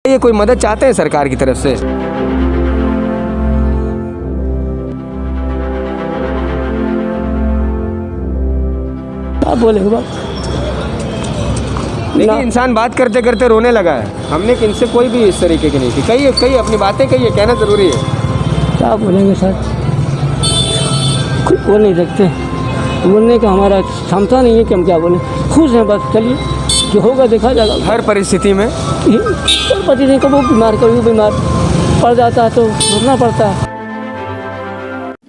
ये कोई मदद चाहते हैं सरकार की तरफ से? क्या बोलेंगे बात? देखिए, इंसान बात करते करते रोने लगा है। हमने किनसे कोई भी इस तरीके की नहीं की। कही अपनी बातें कहिए, कहना ज़रूरी है। क्या बोलेंगे सर, कुछ बोल नहीं सकते। बोलने का हमारा क्षमता नहीं है कि हम क्या बोलें। खुश हैं बस, चलिए जो होगा देखा जाएगा। हर परिस्थिति में पति नहीं, कभी बीमार कभी बीमार पड़ जाता है तो रुकना पड़ता है।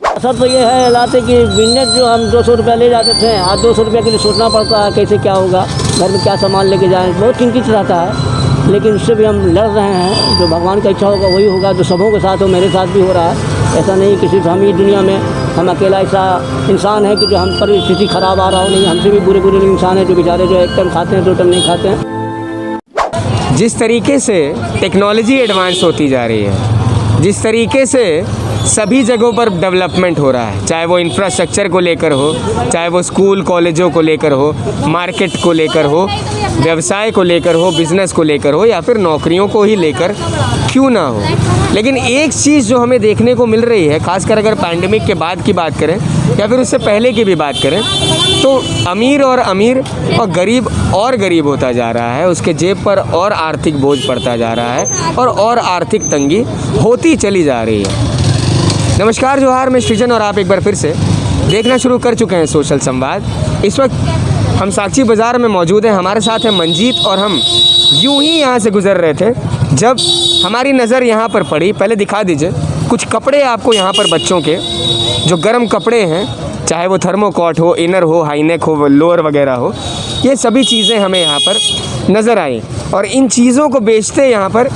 असर तो ये है हालात कि बिजनेस जो हम 200 रुपया ले जाते थे, आज 200 रुपये के लिए सोचना पड़ता है कैसे क्या होगा, घर में क्या सामान लेके जाएँ, बहुत चिंतित रहता है। लेकिन उससे भी हम लड़ रहे हैं। जो भगवान का इच्छा होगा वही होगा। जो सबों के साथ हो, मेरे साथ भी हो रहा है। ऐसा नहीं कि सिर्फ हम ही दुनिया में हम अकेला ऐसा इंसान है कि जो हम पर स्थिति खराब आ रहा हो। नहीं, हमसे भी बुरे बुरे इंसान हैं जो बेचारे जो एक टाइम खाते हैं 2 टाइम नहीं खाते हैं। जिस तरीके से टेक्नोलॉजी एडवांस होती जा रही है, जिस तरीके से सभी जगहों पर डेवलपमेंट हो रहा है, चाहे वो इंफ्रास्ट्रक्चर को लेकर हो, चाहे वो स्कूल कॉलेजों को लेकर हो, मार्केट को लेकर हो, व्यवसाय को लेकर हो, बिज़नेस को लेकर हो, या फिर नौकरियों को ही लेकर क्यों ना हो। लेकिन एक चीज़ जो हमें देखने को मिल रही है, खासकर अगर पैंडेमिक के बाद की बात करें या फिर उससे पहले की भी बात करें, तो अमीर और गरीब और गरीब होता जा रहा है। उसके जेब पर और आर्थिक बोझ पड़ता जा रहा है और आर्थिक तंगी होती चली जा रही है। नमस्कार, जोहार, मैं सृजन और आप एक बार फिर से देखना शुरू कर चुके हैं सोशल संवाद। इस वक्त हम साक्षी बाज़ार में मौजूद हैं। हमारे साथ है मंजीत और हम यूं ही यहाँ से गुज़र रहे थे जब हमारी नज़र यहाँ पर पड़ी। पहले दिखा दीजिए कुछ कपड़े आपको यहाँ पर, बच्चों के जो गर्म कपड़े हैं, चाहे वो थर्मोकॉट हो, इनर हो, हाईनेक हो, लोअर वगैरह हो, ये सभी चीज़ें हमें यहाँ पर नज़र आई। और इन चीज़ों को बेचते यहाँ पर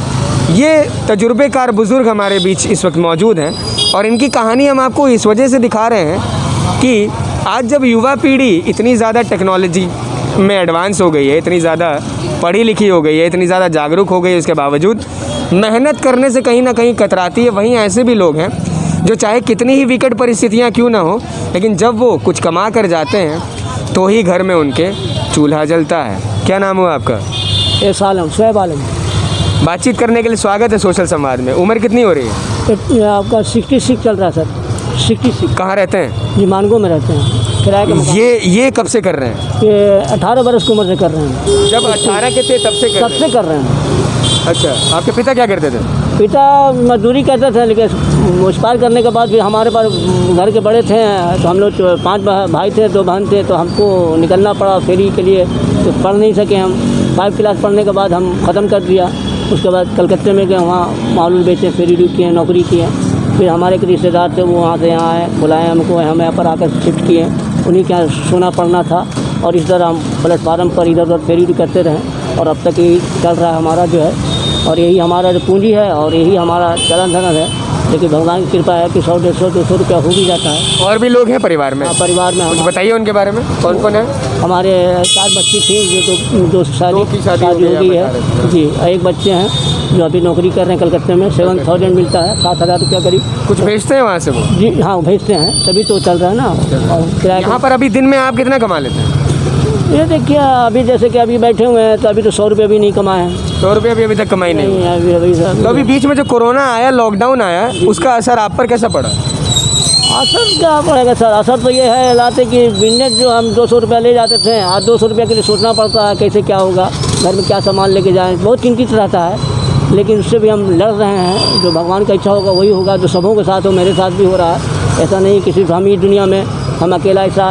ये तजुर्बेकार बुज़ुर्ग हमारे बीच इस वक्त मौजूद हैं। और इनकी कहानी हम आपको इस वजह से दिखा रहे हैं कि आज जब युवा पीढ़ी इतनी ज़्यादा टेक्नोलॉजी में एडवांस हो गई है, इतनी ज़्यादा पढ़ी लिखी हो गई है, इतनी ज़्यादा जागरूक हो गई है, उसके बावजूद मेहनत करने से कहीं ना कहीं कतराती है। वहीं ऐसे भी लोग हैं जो चाहे कितनी ही विकट परिस्थितियाँ क्यों ना हो, लेकिन जब वो कुछ कमा कर जाते हैं तो ही घर में उनके चूल्हा जलता है। क्या नाम हुआ आपका? शोएब आलम। बातचीत करने के लिए स्वागत है सोशल संवाद में। उम्र कितनी हो रही है? आपका 66 चल रहा है सर। 66। कहाँ रहते हैं? जी, मानगो में रहते हैं, किराए का मकान। ये कब से कर रहे हैं? ये 18 बरस की उम्र से कर रहे हैं। जब 18 के थे तब से कर रहे हैं। अच्छा, आपके पिता क्या करते थे? पिता मजदूरी करते थे, लेकिन उस पार करने के बाद भी हमारे पास घर के बड़े थे तो हम लोग 5 भाई थे, 2 बहन थे, तो हमको निकलना पड़ा फेरी के लिए। तो पढ़ नहीं सके हम। 5 क्लास पढ़ने के बाद हम ख़त्म कर दिया। उसके बाद कलकत्ते में गए, वहाँ मालूल बेचे, फेरी किए, नौकरी किए। फिर हमारे एक रिश्तेदार थे, वो वहाँ से यहाँ आए, बुलाए हमको, हम यहाँ पर आकर शिफ्ट किए। उन्हीं के यहाँ सोना पड़ना था और इस तरह हम प्लेटफार्म पर इधर उधर फेरी करते रहे और अब तक यही चल रहा है हमारा जो है। और यही हमारा जो पूंजी है और यही हमारा चलन धन है। लेकिन भगवान की कृपा है कि 100, 150, 200 रुपया हो भी जाता है। और भी लोग हैं परिवार में? परिवार में कुछ बताइए उनके बारे में। कौन कौन है? हमारे 4 बच्ची थी जो 2 साल की शादी हो गई है जी। एक बच्चे हैं जो अभी नौकरी कर रहे हैं कलकत्ते में। 7000 मिलता है, 7000 रुपया करीब। कुछ भेजते हैं वहाँ से वो? जी हाँ, भेजते हैं, तभी तो चल रहा है ना। और किराया यहाँ पर अभी दिन में आप कितना कमा लेते हैं? ये देखिए, अभी जैसे कि अभी बैठे हुए हैं तो अभी तो 100 रुपये भी नहीं कमाए हैं। 100 रुपये भी अभी तक कमाई नहीं? अभी तो अभी बीच में जो कोरोना आया, लॉकडाउन आया, उसका असर आप पर कैसा पड़ा? असर क्या पड़ेगा सर, असर तो ये है हालात कि बिजनेस जो हम 200 रुपया ले जाते थे, आज 200 रुपये के लिए सोचना पड़ता है कैसे क्या होगा, घर में क्या सामान लेके जाएँ, बहुत चिंतित रहता है। लेकिन उससे भी हम लड़ रहे हैं। जो भगवान का इच्छा होगा वही होगा। जो सबों के साथ हो, मेरे साथ भी हो रहा है। ऐसा नहीं कि सिर्फ हम ही दुनिया में हम अकेला ऐसा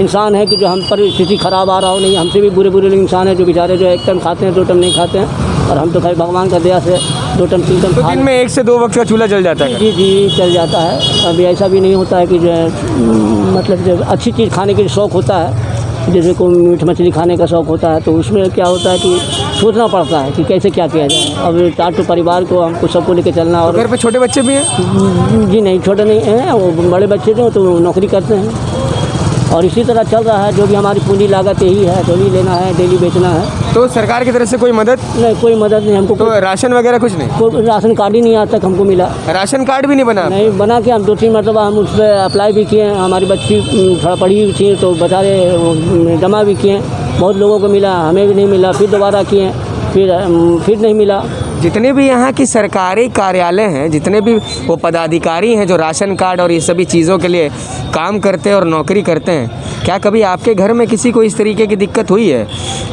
इंसान है कि जो हम पर स्थिति खराब आ रहा हो। नहीं, हमसे भी बुरे बुरे इंसान हैं जो बेचारे जो एक टाइम खाते हैं 2 टाइम नहीं खाते हैं। और हम तो भाई भगवान का दया से 2 टाइम 3 टाइम तो दिन में 1 से 2 वक्त का चूल्हा जल जाता है? जी चल जाता है। अभी ऐसा भी नहीं होता है कि जो मतलब जो अच्छी चीज़ खाने के शौक़ होता है, जैसे कोई मीट मछली खाने का शौक़ होता है, तो उसमें क्या होता है कि सोचना पड़ता है कि कैसे क्या किया जाए। अब 4 परिवार को हमको सबको लेके चलना। और घर पे छोटे बच्चे भी हैं? जी नहीं, छोटे नहीं हैं, वो बड़े बच्चे थे तो नौकरी करते हैं। और इसी तरह चल रहा है। जो भी हमारी पूंजी लागत यही है, डेली लेना है, डेली बेचना है। तो सरकार की तरफ से कोई मदद? नहीं, कोई मदद नहीं हमको। तो राशन वगैरह कुछ नहीं? कोई राशन कार्ड ही नहीं आज तक हमको मिला। राशन कार्ड भी नहीं बना? नहीं बना के हम 2-3 मरतबा हम उस पर अप्लाई भी किए। हमारी बच्ची थोड़ा पढ़ी हुई थी तो बेचारे जमा भी किए। बहुत लोगों को मिला, हमें भी नहीं मिला। फिर दोबारा किए, फिर नहीं मिला। जितने भी यहाँ की सरकारी कार्यालय हैं, जितने भी वो पदाधिकारी हैं जो राशन कार्ड और ये सभी चीज़ों के लिए काम करते हैं और नौकरी करते हैं, क्या कभी आपके घर में किसी को इस तरीके की दिक्कत हुई है?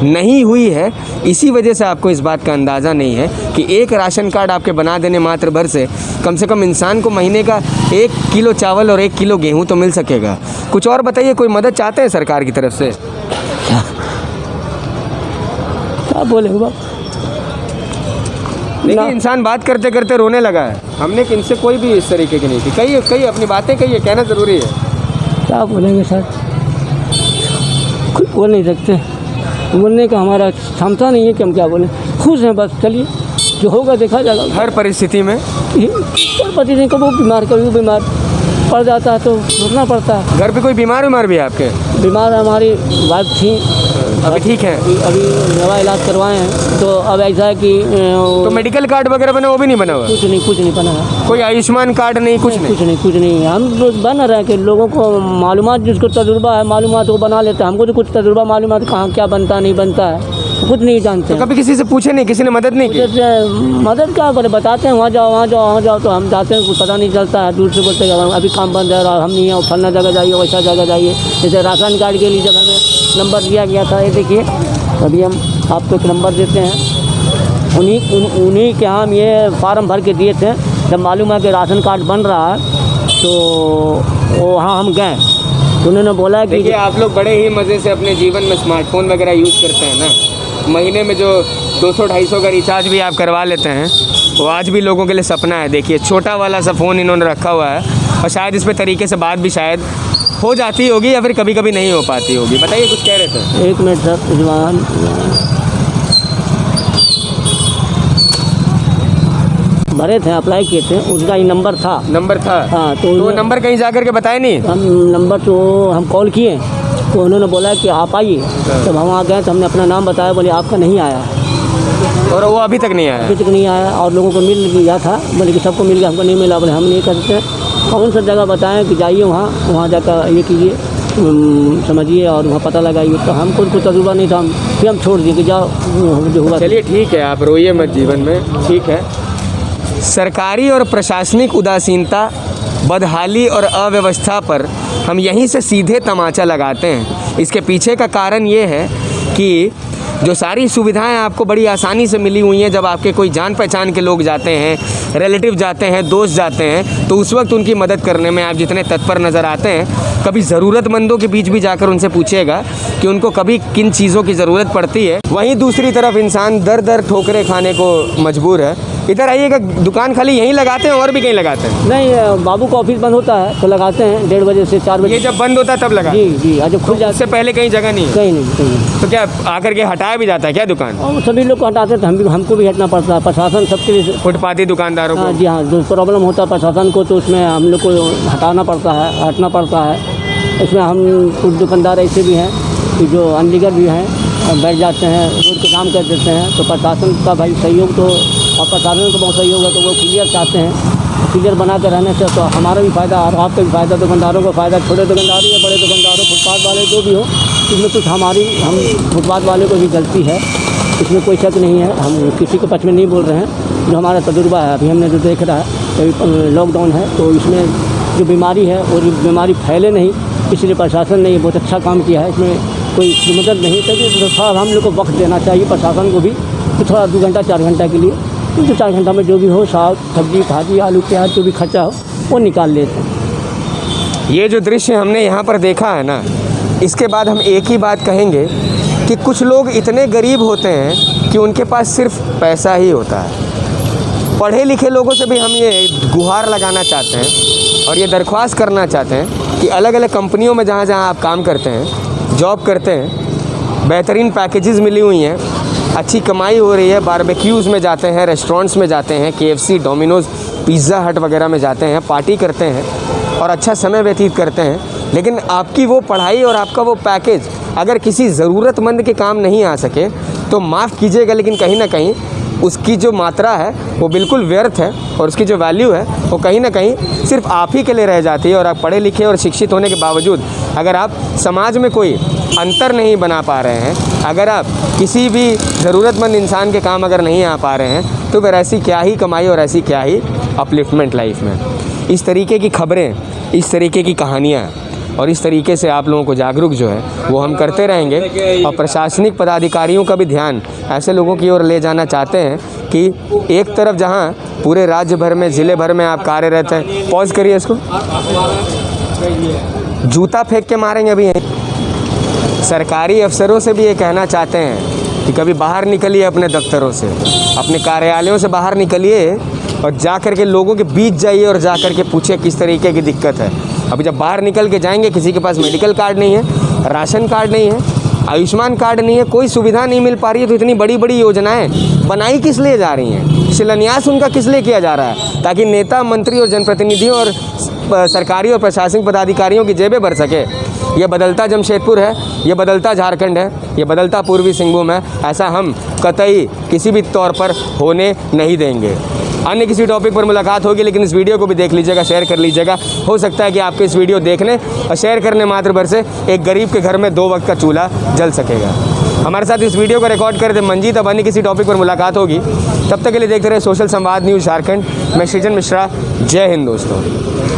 नहीं हुई है। इसी वजह से आपको इस बात का अंदाज़ा नहीं है कि एक राशन कार्ड आपके बना देने मात्र भर से कम इंसान को महीने का 1 किलो चावल और 1 किलो गेहूँ तो मिल सकेगा। कुछ और बताइए, कोई मदद चाहते हैं सरकार की तरफ से? क्या बोले बाप। देखिए, इंसान बात करते करते रोने लगा है। हमने इनसे कोई भी इस तरीके की नहीं की। कहिए अपनी बातें कहिए, कहना ज़रूरी है। क्या बोलेंगे सर, कुछ बोल नहीं सकते। बोलने का हमारा क्षमता नहीं है कि हम क्या बोलें। खुश हैं बस, चलिए जो होगा देखा जाएगा। हर परिस्थिति में पति नहीं, कभी बीमार पड़ जाता है तो रुकना पड़ता है। घर पे कोई बीमार भी है आपके? बीमार हमारी वाइफ थी, अभी ठीक है? अभी दवा इलाज करवाए हैं। तो अब ऐसा है कि तो मेडिकल कार्ड वगैरह बना, वो भी नहीं बना हुआ? कुछ नहीं बना है। कोई आयुष्मान कार्ड नहीं? कुछ नहीं। हम बन रहे हैं कि लोगों को मालूमात, जिसको तजुर्बा है मालूमात वो बना लेता है। हमको तो कुछ तजुर्बा मालूमात कहाँ क्या बनता नहीं बनता है कुछ नहीं जानते। तो कभी किसी से पूछे नहीं? किसी ने मदद नहीं की? मदद क्या करे, बताते हैं वहाँ जाओ तो हम जाते हैं, कुछ पता नहीं चलता है। दूर से बोलते हैं अभी काम बंद है, हम नहीं है, फलना जगह जाइए, वैसा जगह जाइए। जैसे राशन कार्ड के लिए जब हमें नंबर दिया गया था, ये देखिए अभी हम आपको एक नंबर देते हैं। उन्हीं के हम ये फार्म भर के दिए थे। जब मालूम है कि राशन कार्ड बन रहा है तो वहाँ हम गए तो उन्होंने बोला कि देखिए, आप लोग बड़े ही मज़े से अपने जीवन में स्मार्टफोन वगैरह यूज़ करते हैं ना। महीने में जो 200-250 का रिचार्ज भी आप करवा लेते हैं, वो आज भी लोगों के लिए सपना है। देखिए, छोटा वाला सा फ़ोन इन्होंने रखा हुआ है और शायद इस पे तरीके से बात भी शायद हो जाती होगी या फिर कभी कभी नहीं हो पाती होगी। बताइए, कुछ कह रहे थे? 1 मिनट सर। जवान भरे थे, अप्लाई किए थे, उसका ही नंबर था। हाँ, तो वो नंबर कहीं जा कर के बताए नहीं? हम नंबर तो हम कॉल किए तो उन्होंने बोला कि आप आइए। जब हम आ गए तो हमने अपना नाम बताया, बोले आपका नहीं आया और वो अभी तक नहीं आया? और लोगों को मिल गया था, बोले कि सबको मिल गया, हमको नहीं मिला। बोले हम नहीं कर सकते। कौन सा जगह बताएं कि जाइए वहाँ जाकर ये कीजिए, समझिए और वहाँ पता लगाइए। तो हमको कुछ तजुर्बा नहीं था, फिर हम छोड़ दिए कि जाओ जो हुआ। चलिए ठीक है, आप रोइए मत जीवन में, ठीक है। सरकारी और प्रशासनिक उदासीनता, बदहाली और अव्यवस्था पर हम यहीं से सीधे तमाचा लगाते हैं। इसके पीछे का कारण ये है कि जो सारी सुविधाएं आपको बड़ी आसानी से मिली हुई हैं, जब आपके कोई जान पहचान के लोग जाते हैं, रिलेटिव जाते हैं, दोस्त जाते हैं, तो उस वक्त उनकी मदद करने में आप जितने तत्पर नज़र आते हैं, कभी ज़रूरतमंदों के बीच भी जाकर उनसे पूछिएगा कि उनको कभी किन चीज़ों की ज़रूरत पड़ती है। वहीं दूसरी तरफ इंसान दर ठोकरें खाने को मजबूर है। इधर आइएगा, दुकान खाली यहीं लगाते हैं और भी कहीं लगाते हैं? नहीं, बाबू का ऑफिस बंद होता है तो लगाते हैं 1:30 बजे से 4 बजे। ये जब बंद होता है तब लगा? जी, जब खुल जाता उससे पहले कहीं जगह नहीं? कहीं नहीं। तो क्या आकर के हटाया भी जाता है क्या दुकान? और सभी लोग को हटाते हैं तो हमको भी हटना पड़ता है। प्रशासन सबके लिए, फुटपाथी दुकानदारों को? जी हाँ, जो प्रॉब्लम होता है प्रशासन को तो उसमें हम लोग को हटाना पड़ता है, हटना पड़ता है। इसमें हम कुछ दुकानदार ऐसे भी हैं कि जो अनलीगल भी हैं, बैठ जाते हैं, रोड के काम कर देते हैं। तो प्रशासन का भाई सहयोग तो, और प्रशासन को बहुत सहयोग है तो वो क्लियर चाहते हैं। क्लियर बना कर रहने से तो हमारा भी फ़ायदा और आपका भी फ़ायदा, दुकानदारों का फ़ायदा, छोटे दुकानदार या बड़े दुकानदारों, फुटपाथ वाले जो भी हो, इसमें कुछ हम फुटपाथ वाले को भी गलती है, इसमें कोई शक नहीं है। हम किसी के पक्ष में नहीं बोल रहे हैं। जो हमारा तजुर्बा है, अभी हमने जो देख रहा है, अभी लॉकडाउन है तो इसमें जो बीमारी है और बीमारी फैले नहीं, इसलिए प्रशासन ने ये बहुत अच्छा काम किया है। इसमें कोई मदद नहीं, तो थोड़ा हम लोग को वक्त देना चाहिए प्रशासन को भी, तो थोड़ा 2 घंटा 4 घंटा के लिए, 2-4 घंटा में जो भी हो, साग सब्जी भाजी आलू प्याज जो भी खर्चा हो वो निकाल लेते हैं। ये जो दृश्य हमने यहाँ पर देखा है ना, इसके बाद हम एक ही बात कहेंगे कि कुछ लोग इतने गरीब होते हैं कि उनके पास सिर्फ पैसा ही होता है। पढ़े लिखे लोगों से भी हम ये गुहार लगाना चाहते हैं और ये दरख्वास्त करना चाहते हैं कि अलग अलग कंपनियों में जहाँ जहाँ आप काम करते हैं, जॉब करते हैं, बेहतरीन पैकेजेस मिली हुई हैं, अच्छी कमाई हो रही है, बारबेक्यूज़ में जाते हैं, रेस्टोरेंट्स में जाते हैं, KFC, डोमिनोज़, पिज़्ज़ा हट वगैरह में जाते हैं, पार्टी करते हैं और अच्छा समय व्यतीत करते हैं। लेकिन आपकी वो पढ़ाई और आपका वो पैकेज अगर किसी ज़रूरतमंद के काम नहीं आ सके तो माफ़ कीजिएगा, लेकिन कहीं ना कहीं उसकी जो मात्रा है वो बिल्कुल व्यर्थ है और उसकी जो वैल्यू है वो कहीं ना कहीं सिर्फ आप ही के लिए रह जाती है। और आप पढ़े लिखे और शिक्षित होने के बावजूद अगर आप समाज में कोई अंतर नहीं बना पा रहे हैं, अगर आप किसी भी ज़रूरतमंद इंसान के काम अगर नहीं आ पा रहे हैं तो फिर ऐसी क्या ही कमाई और ऐसी क्या ही अपलिफ्टमेंट लाइफ में। इस तरीके की खबरें, इस तरीके की कहानियाँ और इस तरीके से आप लोगों को जागरूक जो है वो हम करते रहेंगे। और प्रशासनिक पदाधिकारियों का भी ध्यान ऐसे लोगों की ओर ले जाना चाहते हैं कि एक तरफ जहां पूरे राज्य भर में, ज़िले भर में आप कार्यरत हैं, पॉज करिए इसको, जूता फेंक के मारेंगे अभी यहीं। सरकारी अफसरों से भी ये कहना चाहते हैं कि कभी बाहर निकलिए अपने दफ्तरों से, अपने कार्यालयों से बाहर निकलिए और जा कर के लोगों के बीच जाइए और जा कर के पूछिए किस तरीके की दिक्कत है। अभी जब बाहर निकल के जाएंगे, किसी के पास मेडिकल कार्ड नहीं है, राशन कार्ड नहीं है, आयुष्मान कार्ड नहीं है, कोई सुविधा नहीं मिल पा रही है, तो इतनी बड़ी बड़ी योजनाएं बनाई किस लिए जा रही हैं? शिलान्यास उनका किस लिए किया जा रहा है? ताकि नेता, मंत्री और जनप्रतिनिधियों और सरकारी और प्रशासनिक पदाधिकारियों की जेबें भर सके। ये बदलता जमशेदपुर है, ये बदलता झारखंड है, ये बदलता पूर्वी सिंहभूम है। ऐसा हम कतई किसी भी तौर पर होने नहीं देंगे। अन्य किसी टॉपिक पर मुलाकात होगी, लेकिन इस वीडियो को भी देख लीजिएगा, शेयर कर लीजिएगा। हो सकता है कि आपके इस वीडियो देखने और शेयर करने मात्र भर से एक गरीब के घर में 2 वक्त का चूल्हा जल सकेगा। हमारे साथ इस वीडियो को रिकॉर्ड कर दे मंजीत। अब अन्य किसी टॉपिक पर मुलाकात होगी, तब तक के लिए देखते रहे सोशल संवाद न्यूज़ झारखंड। मैं सृजन मिश्रा, जय हिंद दोस्तों।